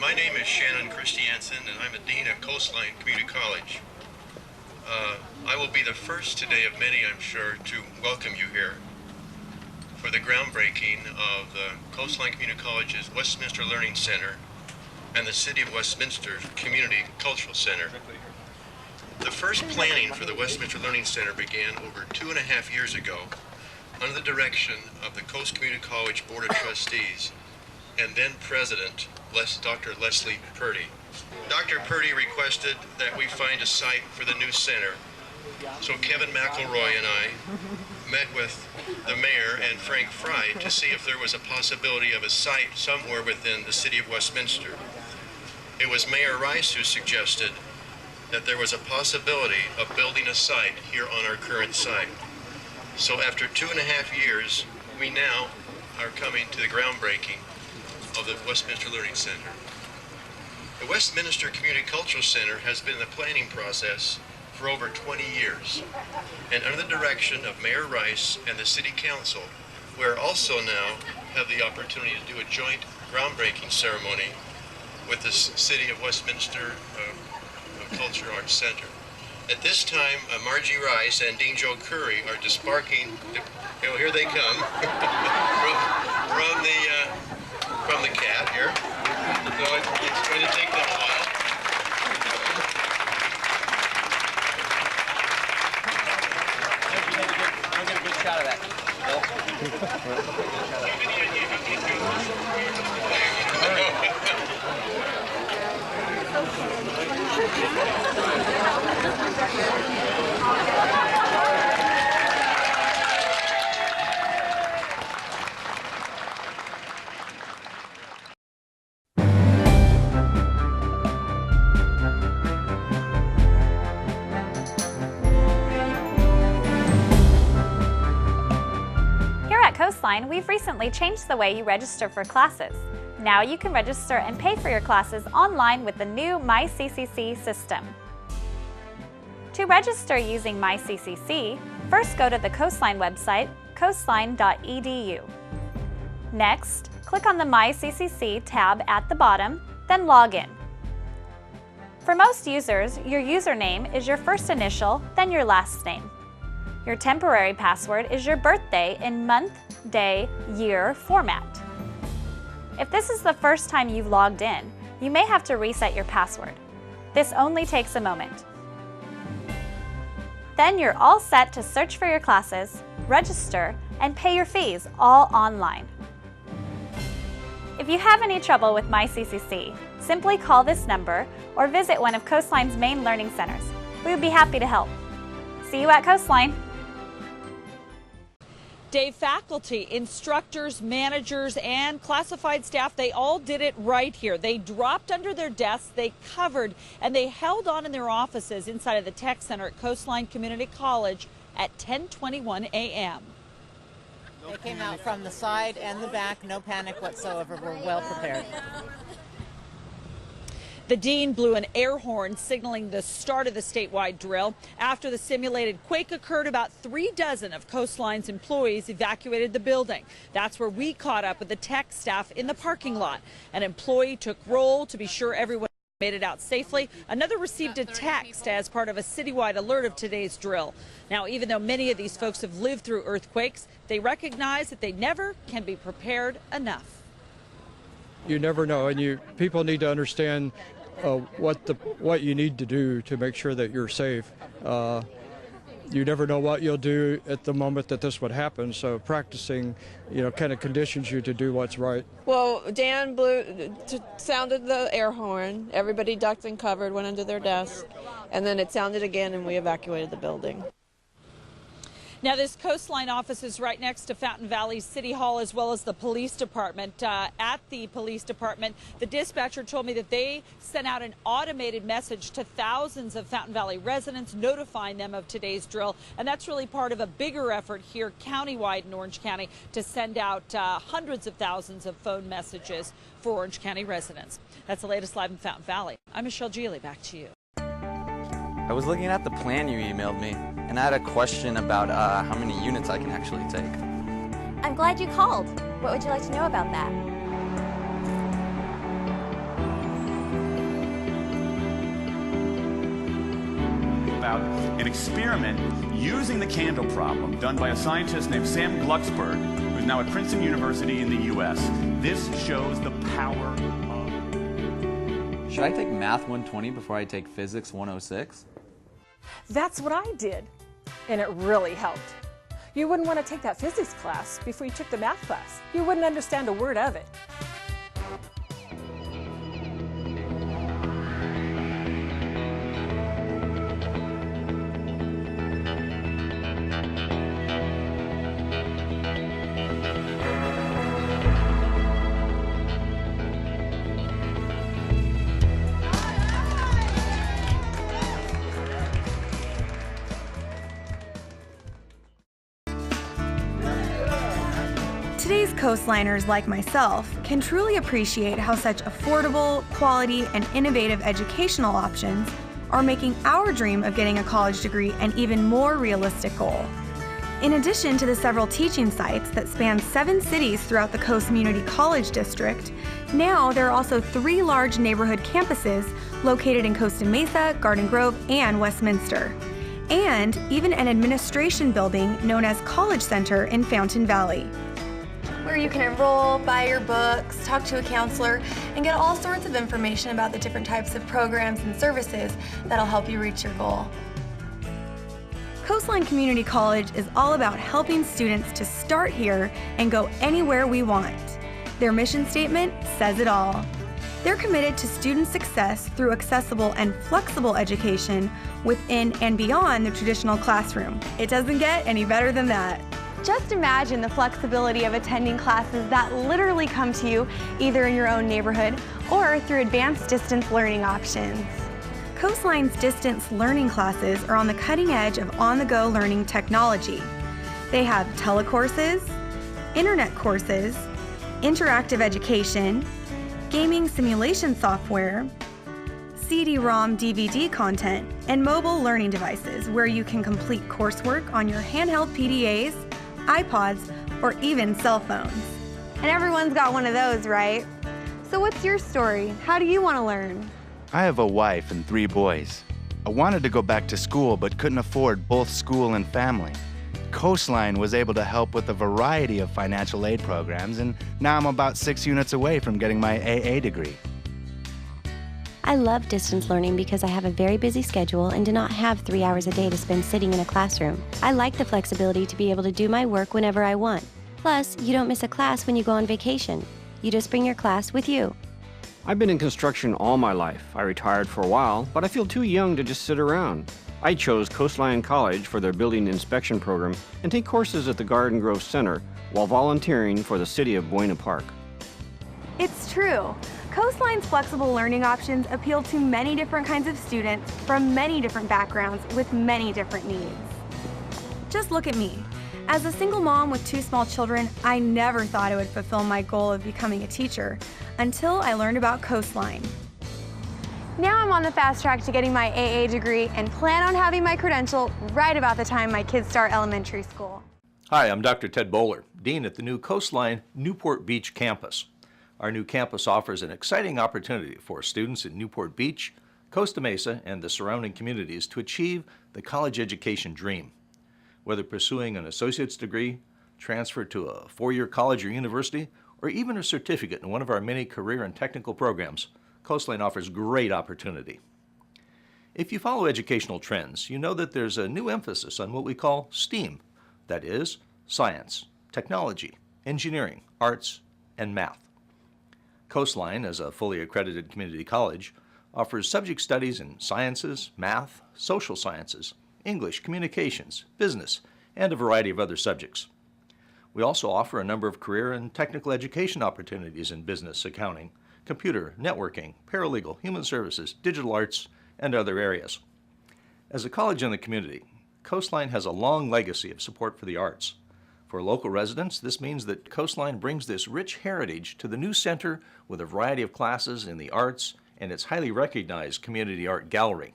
My name is Shannon Christiansen, and I'm a Dean at Coastline Community College. I will be the first today of many, I'm sure, to welcome you here for the groundbreaking of the Coastline Community College's Westminster Learning Center and the City of Westminster's Community Cultural Center. The first planning for the Westminster Learning Center began over 2.5 years ago under the direction of the Coast Community College Board of Trustees and then President Dr. Leslie Purdy. Dr. Purdy requested that we find a site for the new center, so Kevin McElroy and I met with the mayor and Frank Fry to see if there was a possibility of a site somewhere within the city of Westminster. It was Mayor Rice who suggested that there was a possibility of building a site here on our current site. So after 2.5 years, we now are coming to the groundbreaking of the Westminster Learning Center. The Westminster Community Cultural Center has been in the planning process for over 20 years. And under the direction of Mayor Rice and the City Council, we're also now have the opportunity to do a joint groundbreaking ceremony with the City of Westminster Culture Arts Center. At this time, Margie Rice and Dean Joe Curry are disbarking, here they come, from the cab here. So it's going to take them a while. I'll get a good shot of that. Coastline, we've recently changed the way you register for classes. Now you can register and pay for your classes online with the new MyCCC system. To register using MyCCC, first go to the Coastline website, coastline.edu. Next, click on the MyCCC tab at the bottom, then log in. For most users, your username is your first initial, then your last name. Your temporary password is your birthday in month, day, year format. If this is the first time you've logged in, you may have to reset your password. This only takes a moment. Then you're all set to search for your classes, register, and pay your fees all online. If you have any trouble with MyCCC, simply call this number or visit one of Coastline's main learning centers. We would be happy to help. See you at Coastline. Dave, faculty, instructors, managers, and classified staff, they all did it right here. They dropped under their desks, they covered, and they held on in their offices inside of the Tech Center at Coastline Community College at 10:21 a.m. They came out from the side and the back, no panic whatsoever. We're well prepared. The dean blew an air horn signaling the start of the statewide drill. After the simulated quake occurred, about 36 of Coastline's employees evacuated the building. That's where we caught up with the tech staff in the parking lot. An employee took roll to be sure everyone made it out safely. Another received a text as part of a citywide alert of today's drill. Now, even though many of these folks have lived through earthquakes, they recognize that they never can be prepared enough. You never know, and people need to understand what you need to do to make sure that you're safe. You never know what you'll do at the moment that this would happen, so practicing, kind of conditions you to do what's right. Well, Dan sounded the air horn. Everybody ducked and covered, went under their desk, and then it sounded again, and we evacuated the building. Now, this Coastline office is right next to Fountain Valley City Hall as well as the police department. At the police department, the dispatcher told me that they sent out an automated message to thousands of Fountain Valley residents notifying them of today's drill. And that's really part of a bigger effort here countywide in Orange County to send out hundreds of thousands of phone messages for Orange County residents. That's the latest live in Fountain Valley. I'm Michelle Geely. Back to you. I was looking at the plan you emailed me, and I had a question about how many units I can actually take. I'm glad you called. What would you like to know about that? about an experiment using the candle problem done by a scientist named Sam Glucksberg, who's now at Princeton University in the U.S. This shows the power of... Should I take Math 120 before I take Physics 106? That's what I did, and it really helped. You wouldn't want to take that physics class before you took the math class. You wouldn't understand a word of it. Today's coastliners like myself can truly appreciate how such affordable, quality, and innovative educational options are making our dream of getting a college degree an even more realistic goal. In addition to the several teaching sites that span 7 cities throughout the Coast Community College District, now there are also 3 large neighborhood campuses located in Costa Mesa, Garden Grove, and Westminster, and even an administration building known as College Center in Fountain Valley, where you can enroll, buy your books, talk to a counselor, and get all sorts of information about the different types of programs and services that'll help you reach your goal. Coastline Community College is all about helping students to start here and go anywhere we want. Their mission statement says it all. They're committed to student success through accessible and flexible education within and beyond the traditional classroom. It doesn't get any better than that. Just imagine the flexibility of attending classes that literally come to you either in your own neighborhood or through advanced distance learning options. Coastline's distance learning classes are on the cutting edge of on-the-go learning technology. They have telecourses, internet courses, interactive education, gaming simulation software, CD-ROM DVD content, and mobile learning devices where you can complete coursework on your handheld PDAs, iPods, or even cell phones. And everyone's got one of those, right? So what's your story? How do you want to learn? I have a wife and 3 boys. I wanted to go back to school but couldn't afford both school and family. Coastline was able to help with a variety of financial aid programs, and now I'm about 6 units away from getting my AA degree. I love distance learning because I have a very busy schedule and do not have 3 hours a day to spend sitting in a classroom. I like the flexibility to be able to do my work whenever I want. Plus, you don't miss a class when you go on vacation. You just bring your class with you. I've been in construction all my life. I retired for a while, but I feel too young to just sit around. I chose Coastline College for their building inspection program and take courses at the Garden Grove Center while volunteering for the city of Buena Park. It's true. Coastline's flexible learning options appeal to many different kinds of students from many different backgrounds with many different needs. Just look at me. As a single mom with 2 small children, I never thought I would fulfill my goal of becoming a teacher until I learned about Coastline. Now I'm on the fast track to getting my AA degree and plan on having my credential right about the time my kids start elementary school. Hi, I'm Dr. Ted Bowler, Dean at the new Coastline Newport Beach campus. Our new campus offers an exciting opportunity for students in Newport Beach, Costa Mesa, and the surrounding communities to achieve the college education dream. Whether pursuing an associate's degree, transfer to a 4-year college or university, or even a certificate in one of our many career and technical programs, Coastline offers great opportunity. If you follow educational trends, you know that there's a new emphasis on what we call STEAM, that is, science, technology, engineering, arts, and math. Coastline, as a fully accredited community college, offers subject studies in sciences, math, social sciences, English, communications, business, and a variety of other subjects. We also offer a number of career and technical education opportunities in business, accounting, computer, networking, paralegal, human services, digital arts, and other areas. As a college in the community, Coastline has a long legacy of support for the arts. For local residents, this means that Coastline brings this rich heritage to the new center with a variety of classes in the arts and its highly recognized community art gallery.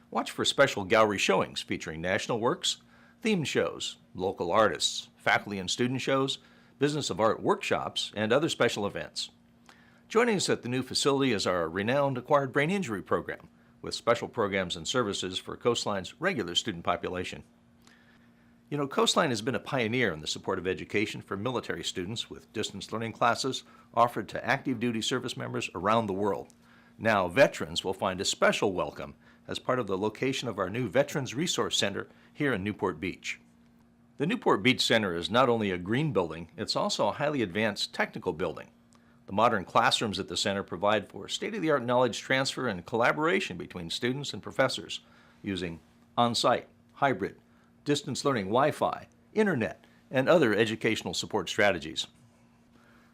Watch for special gallery showings featuring national works, themed shows, local artists, faculty and student shows, business of art workshops, and other special events. Joining us at the new facility is our renowned acquired brain injury program, with special programs and services for Coastline's regular student population. You know, Coastline has been a pioneer in the support of education for military students with distance learning classes offered to active duty service members around the world. Now, veterans will find a special welcome as part of the location of our new Veterans Resource Center here in Newport Beach. The Newport Beach Center is not only a green building, it's also a highly advanced technical building. The modern classrooms at the center provide for state-of-the-art knowledge transfer and collaboration between students and professors using on-site, hybrid, distance learning Wi-Fi, internet, and other educational support strategies.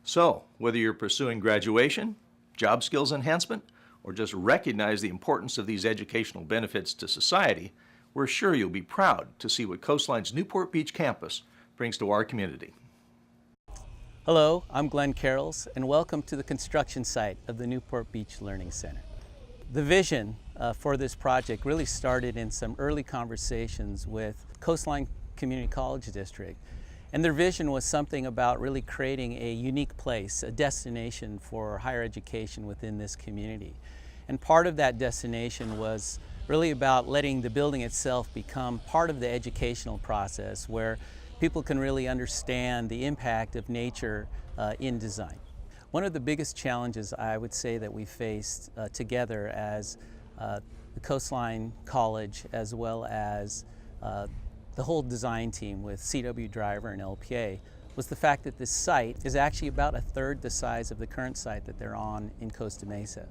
So, whether you're pursuing graduation, job skills enhancement, or just recognize the importance of these educational benefits to society, we're sure you'll be proud to see what Coastline's Newport Beach campus brings to our community. Hello, I'm Glenn Carrolls, and welcome to the construction site of the Newport Beach Learning Center. The vision for this project really started in some early conversations with Coastline Community College District, and their vision was something about really creating a unique place, a destination for higher education within this community. And part of that destination was really about letting the building itself become part of the educational process where people can really understand the impact of nature in design. One of the biggest challenges I would say that we faced together as the Coastline College as well as the whole design team with CW Driver and LPA was the fact that this site is actually about a third the size of the current site that they're on in Costa Mesa.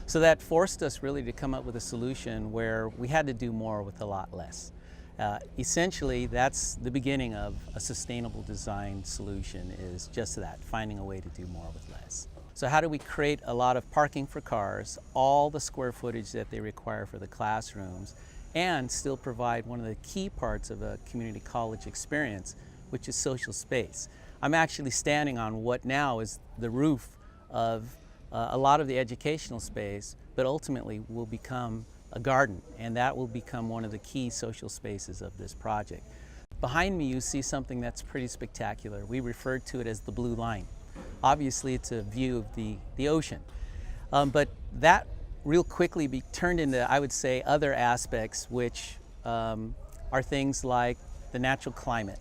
So that forced us really to come up with a solution where we had to do more with a lot less. Essentially, that's the beginning of a sustainable design solution, is just that, finding a way to do more with less. So how do we create a lot of parking for cars, all the square footage that they require for the classrooms, and still provide one of the key parts of a community college experience, which is social space. I'm actually standing on what now is the roof of a lot of the educational space, but ultimately will become a garden, and that will become one of the key social spaces of this project. Behind me you see something that's pretty spectacular. We refer to it as the blue line. Obviously it's a view of the ocean, but that real quickly turned into, I would say, other aspects which are things like the natural climate,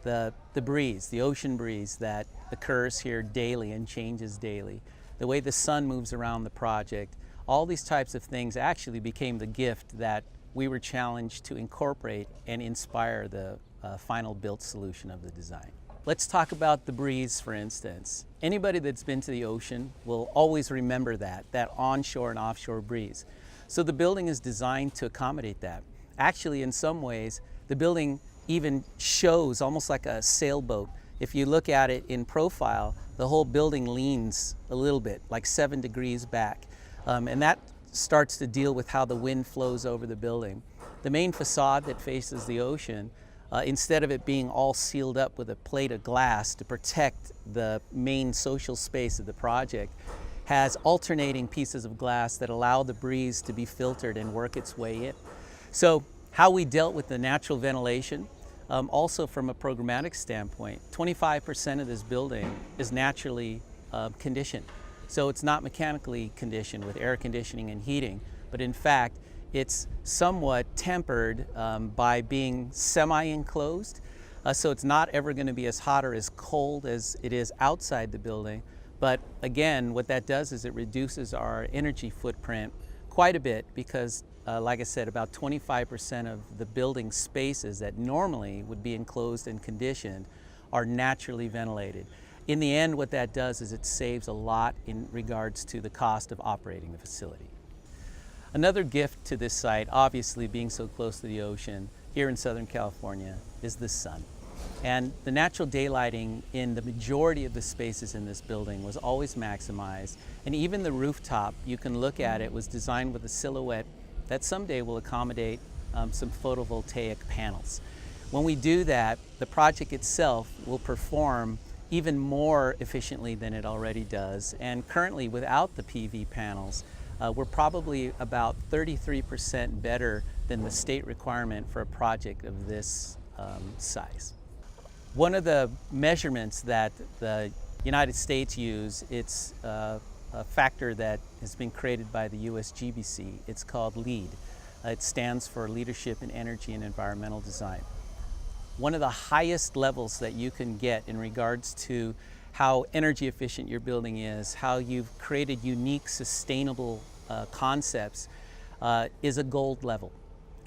the breeze, the ocean breeze that occurs here daily and changes daily, the way the sun moves around the project. All these types of things actually became the gift that we were challenged to incorporate and inspire the final built solution of the design. Let's talk about the breeze, for instance. Anybody that's been to the ocean will always remember that onshore and offshore breeze. So the building is designed to accommodate that. Actually, in some ways, the building even shows almost like a sailboat. If you look at it in profile, the whole building leans a little bit, like 7 degrees back. And that starts to deal with how the wind flows over the building. The main facade that faces the ocean, instead of it being all sealed up with a plate of glass to protect the main social space of the project, has alternating pieces of glass that allow the breeze to be filtered and work its way in. So how we dealt with the natural ventilation, also from a programmatic standpoint, 25% of this building is naturally conditioned. So it's not mechanically conditioned with air conditioning and heating, but in fact, it's somewhat tempered by being semi-enclosed. So it's not ever going to be as hot or as cold as it is outside the building. But again, what that does is it reduces our energy footprint quite a bit because, like I said, about 25% of the building spaces that normally would be enclosed and conditioned are naturally ventilated. In the end, what that does is it saves a lot in regards to the cost of operating the facility. Another gift to this site, obviously being so close to the ocean here in Southern California, is the sun. And the natural daylighting in the majority of the spaces in this building was always maximized. And even the rooftop, you can look at it, was designed with a silhouette that someday will accommodate some photovoltaic panels. When we do that, the project itself will perform even more efficiently than it already does. And currently, without the PV panels, we're probably about 33% better than the state requirement for a project of this size. One of the measurements that the United States use, it's factor that has been created by the USGBC. It's called LEED. It stands for Leadership in Energy and Environmental Design. One of the highest levels that you can get in regards to how energy efficient your building is, how you've created unique, sustainable concepts, is a gold level.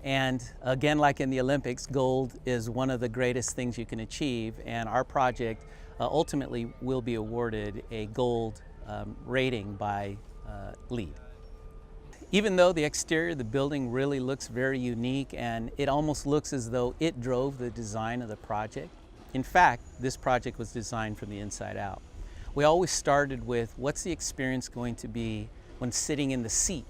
And again, like in the Olympics, gold is one of the greatest things you can achieve, and our project ultimately will be awarded a gold rating by LEED. Even though the exterior of the building really looks very unique and it almost looks as though it drove the design of the project, in fact, this project was designed from the inside out. We always started with what's the experience going to be when sitting in the seat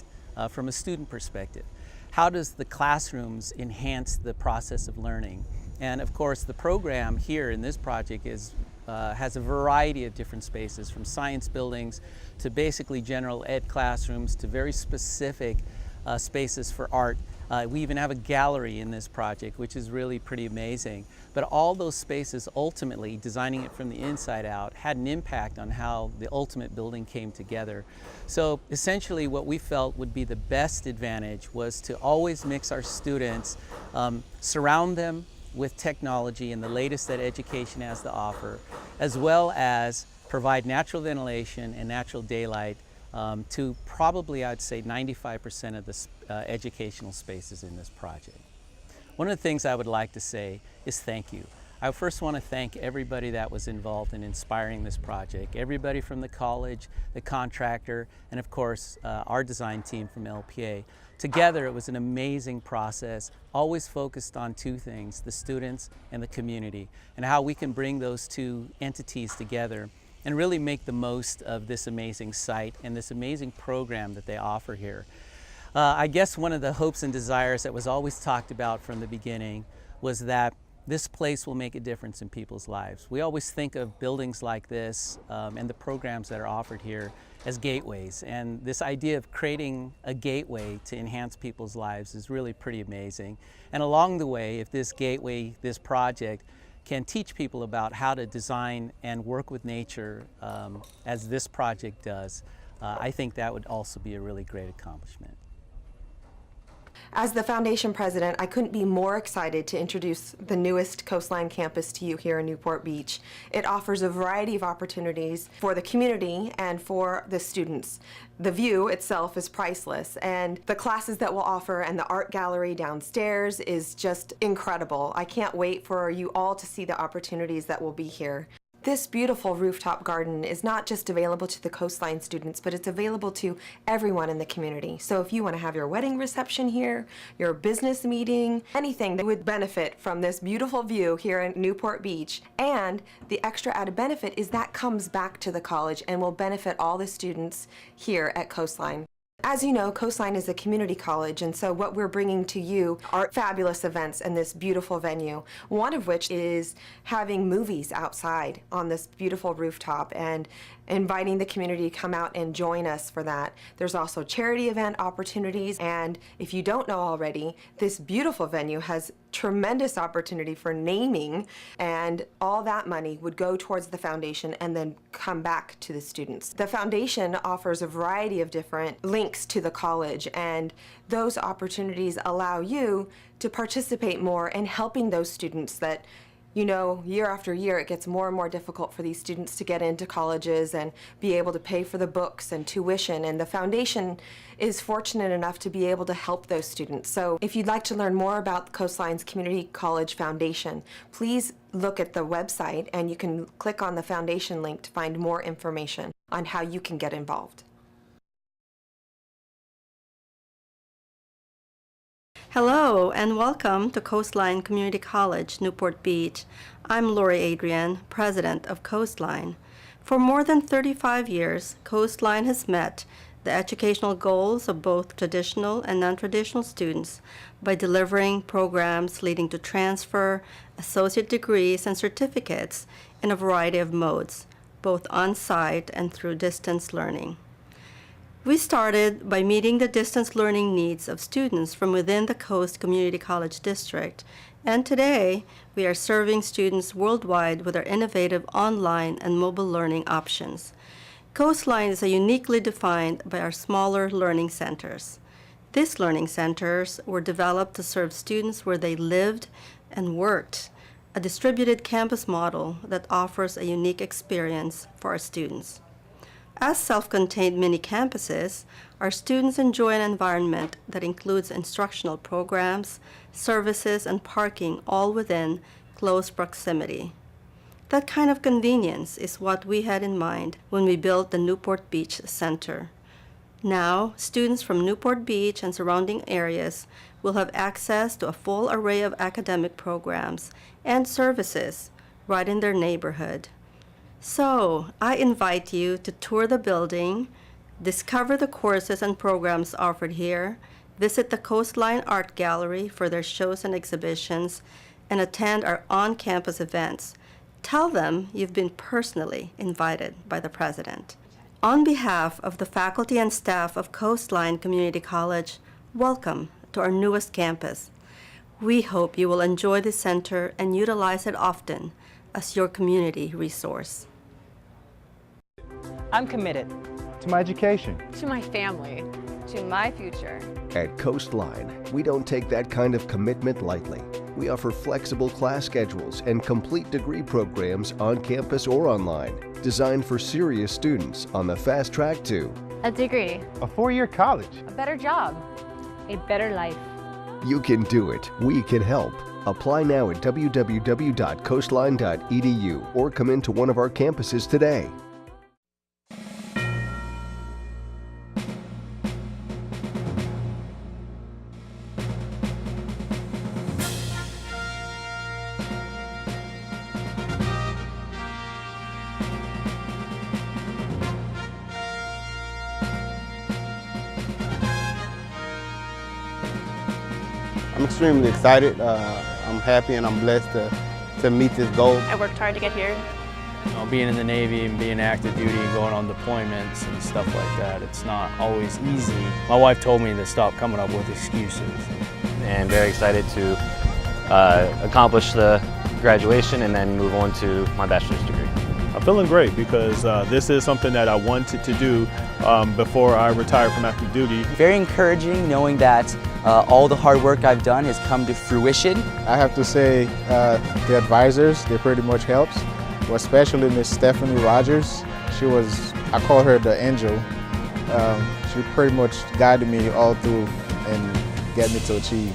from a student perspective. How does the classrooms enhance the process of learning? And of course, the program here in this project has a variety of different spaces, from science buildings to basically general ed classrooms to very specific spaces for art. We even have a gallery in this project, which is really pretty amazing. But all those spaces, ultimately, designing it from the inside out, had an impact on how the ultimate building came together. So essentially what we felt would be the best advantage was to always mix our students, surround them with technology and the latest that education has to offer, as well as provide natural ventilation and natural daylight to probably, I'd say, 95% of the educational spaces in this project. One of the things I would like to say is thank you. I first want to thank everybody that was involved in inspiring this project, everybody from the college, the contractor, and of course our design team from LPA. Together it was an amazing process, always focused on two things, the students and the community, and how we can bring those two entities together and really make the most of this amazing site and this amazing program that they offer here. I guess one of the hopes and desires that was always talked about from the beginning was that this place will make a difference in people's lives. We always think of buildings like this and the programs that are offered here as gateways, and this idea of creating a gateway to enhance people's lives is really pretty amazing. And along the way, if this gateway, this project, can teach people about how to design and work with nature as this project does, I think that would also be a really great accomplishment. As the foundation president, I couldn't be more excited to introduce the newest Coastline campus to you here in Newport Beach. It offers a variety of opportunities for the community and for the students. The view itself is priceless, and the classes that we'll offer and the art gallery downstairs is just incredible. I can't wait for you all to see the opportunities that will be here. This beautiful rooftop garden is not just available to the Coastline students, but it's available to everyone in the community. So if you want to have your wedding reception here, your business meeting, anything that would benefit from this beautiful view here in Newport Beach, and the extra added benefit is that comes back to the college and will benefit all the students here at Coastline. As you know, Coastline is a community college, and so what we're bringing to you are fabulous events in this beautiful venue, one of which is having movies outside on this beautiful rooftop and inviting the community to come out and join us for that. There's also charity event opportunities, and if you don't know already, this beautiful venue has tremendous opportunity for naming, and all that money would go towards the foundation and then come back to the students. The foundation offers a variety of different links to the college, and those opportunities allow you to participate more in helping those students that, you know, year after year it gets more and more difficult for these students to get into colleges and be able to pay for the books and tuition, and the foundation is fortunate enough to be able to help those students. So if you'd like to learn more about Coastline's Community College Foundation, please look at the website and you can click on the foundation link to find more information on how you can get involved. Hello and welcome to Coastline Community College, Newport Beach. I'm Lori Adrian, president of Coastline. For more than 35 years, Coastline has met the educational goals of both traditional and non-traditional students by delivering programs leading to transfer, associate degrees, and certificates in a variety of modes, both on-site and through distance learning. We started by meeting the distance learning needs of students from within the Coast Community College District, and today we are serving students worldwide with our innovative online and mobile learning options. Coastline is uniquely defined by our smaller learning centers. These learning centers were developed to serve students where they lived and worked, a distributed campus model that offers a unique experience for our students. As self-contained mini campuses, our students enjoy an environment that includes instructional programs, services, and parking all within close proximity. That kind of convenience is what we had in mind when we built the Newport Beach Center. Now, students from Newport Beach and surrounding areas will have access to a full array of academic programs and services right in their neighborhood. So, I invite you to tour the building, discover the courses and programs offered here, visit the Coastline Art Gallery for their shows and exhibitions, and attend our on-campus events. Tell them you've been personally invited by the President. On behalf of the faculty and staff of Coastline Community College, welcome to our newest campus. We hope you will enjoy the center and utilize it often as your community resource. I'm committed to my education, to my family, to my future. At Coastline, we don't take that kind of commitment lightly. We offer flexible class schedules and complete degree programs on campus or online, designed for serious students on the fast track to a degree, a 4-year college, a better job, a better life. You can do it. We can help. Apply now at www.coastline.edu or come into one of our campuses today. I'm extremely excited. I'm happy and I'm blessed to meet this goal. I worked hard to get here. You know, being in the Navy and being active duty and going on deployments and stuff like that, it's not always easy. My wife told me to stop coming up with excuses. And very excited to accomplish the graduation and then move on to my bachelor's degree. I'm feeling great because this is something that I wanted to do before I retired from active duty. Very encouraging knowing that all the hard work I've done has come to fruition. I have to say the advisors, they pretty much helped, especially Miss Stephanie Rogers. I call her the angel. She pretty much guided me all through and get me to achieve.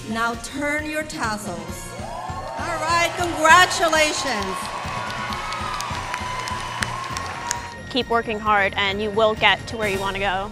Now turn your tassels. All right, congratulations. Keep working hard and you will get to where you want to go.